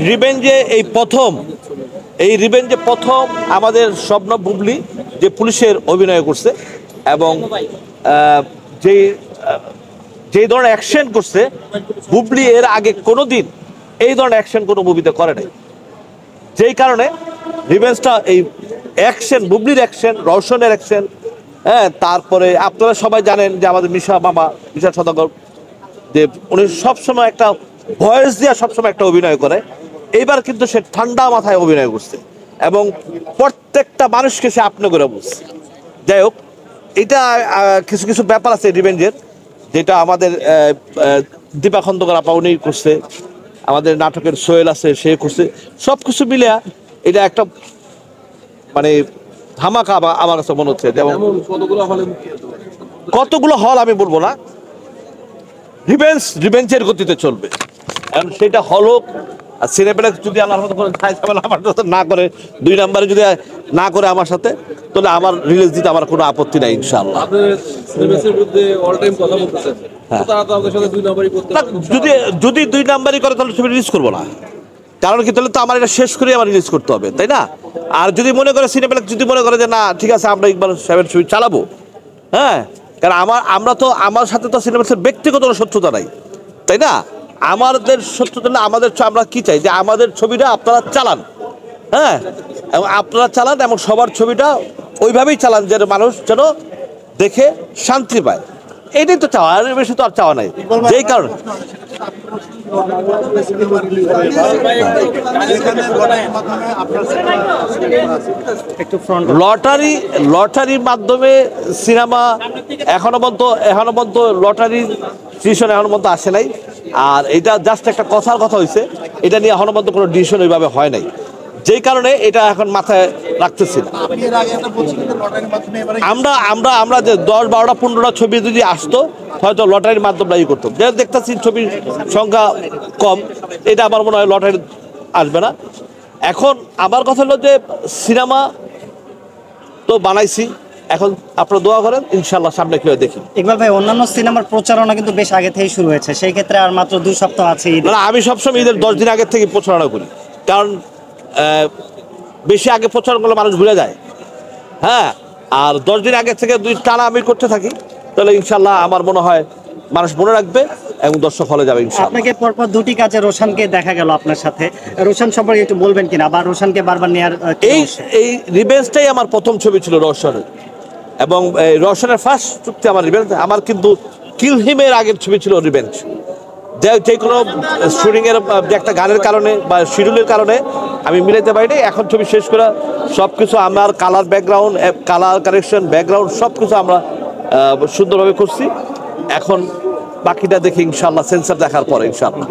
রিভেঞ্জে প্রথম আমাদের স্বপ্ন বুবলি যে পুলিশের অভিনয় করছে এবং যেই ধরনের অ্যাকশন করছে বুবলি এর আগে কোনোদিন এই ধরনের অ্যাকশন কোনো মুভিতে করে নাই। যেই কারণে রিভেঞ্জটা এই অ্যাকশন, বুবলির অ্যাকশন, রওশনের অ্যাকশন, হ্যাঁ, তারপরে আপনারা সবাই জানেন যে আমাদের মিশা সদাগর যে উনি সবসময় একটা ভয়েস দিয়ে সবসময় একটা অভিনয় করে। এইবার কিন্তু সে ঠান্ডা মাথায় অভিনয় করছে এবং প্রত্যেকটা মানুষকে সে আপনি করে বলছে। যাই হোক, এটা কিছু কিছু ব্যাপার আছে রিভেঞ্জের, যেটা আমাদের দীপা খন্দকার আপা উনি করছে, আমাদের নাটকের সোহেল আছে সে করছে, সব কিছু মিলে এটা একটা মানে ধামাকা আমার কাছে মনে হচ্ছে। যেমন কতগুলো হল আমি বলবো না, রিভেঞ্জের গতিতে চলবে। কারণ সেটা হল হোক আর সিনেপ্লেক্স যদি আমার মতো করে আমার সাথে না করে, 2 নম্বরে যদি না করে আমার সাথে, তাহলে আমার রিলিজ দিতে আমার কোনো আপত্তি নাই ইনশাআল্লাহ। যদি 2 নম্বরই করে তাহলে ছবি রিলিজ করবো না। কারণ কি, তাহলে তো আমার এটা শেষ করে আমার রিলিজ করতে হবে, তাই না? আর যদি মনে করে সিনেপ্লেক্স যদি মনে করে যে না ঠিক আছে আমরা ইকবাল সাহেবের ছবি চালাবো, হ্যাঁ, কারণ আমরা তো আমার সাথে তো সিনেপ্লেক্সের ব্যক্তিগত শত্রুতা নাই, তাই না? আমাদের শত্রুতা না, আমরা কি চাই যে আমাদের ছবিটা আপনারা চালান, হ্যাঁ, এবং আপনারা চালান এবং সবার ছবিটা ওইভাবেই চালান যেন মানুষ যেন দেখে শান্তি পায়। এটাই তো চাওয়া, আর বেশি তো আর চাওয়া নাই। যেই কারণে লটারির মাধ্যমে সিনেমা এখনো পর্যন্ত লটারির ডিসিশন এখনো পর্যন্ত আসে নাই। আর এটা জাস্ট একটা কথার কথা হয়েছে, এটা নিয়ে এখনো পর্যন্ত কোনো ডিসিশন ওইভাবে হয় নাই। যেই কারণে এটা এখন মাথায় রাখতেছি না। আমরা যে 10, 12টা 15টা ছবি যদি আসতো হয়তো লটারির মাধ্যমে করতো, দেখতেছি ছবির সংখ্যা কম, এটা আমার মনে হয় লটারি আসবে না। এখন আমার কথা হলো যে সিনেমা তো বানাইছি, এখন আপনারা দোয়া করেন, ইনশাল্লাহ সামনে কেউ দেখি। ইকবাল ভাই, অন্যান্য সিনেমার প্রচারণা কিন্তু বেশ আগে থেকেই শুরু হয়েছে, সেই ক্ষেত্রে আর মাত্র 2 সপ্তাহ আছে। আমি সবসময় ঈদের 10 দিন আগে থেকে প্রচারণা করি, কারণ বেশি আগে প্রচারণা করলে মানুষ ভুলে যায়, হ্যাঁ। আর 10 দিন আগে থেকে 2 টানা আমি করতে থাকি, তাহলে ইনশাল্লাহ আমার মনে হয় মানুষ মনে রাখবে এবং দর্শক হলে যাবে ইনশাআল্লাহ। আপনাকে পরপর 2টি কাজে রোশানকে দেখা গেল আপনার সাথে, রোশান সম্পর্কে একটু বলবেন কিনা, বা রোশানকে বারবার নেয়ার এই রিভেঞ্জটাই আমার প্রথম ছবি ছিল রোশনের, এবং রোশনের ফার্স্ট চুক্তি আমার রিভেঞ্জ। আমার কিন্তু কিল হিমের আগের ছবি ছিল রিভেঞ্জ। যে কোনো শুটিংয়ের একটা গানের কারণে বা শিডিউলের কারণে আমি মিলাইতে পারিনি। এখন ছবি শেষ করে সব কিছু আমার কালার কারেকশন, ব্যাকগ্রাউন্ড সব কিছু আমরা সুন্দরভাবে করছি। এখন বাকিটা দেখি ইনশাআল্লাহ, সেন্সার দেখার পরে ইনশাআল্লাহ।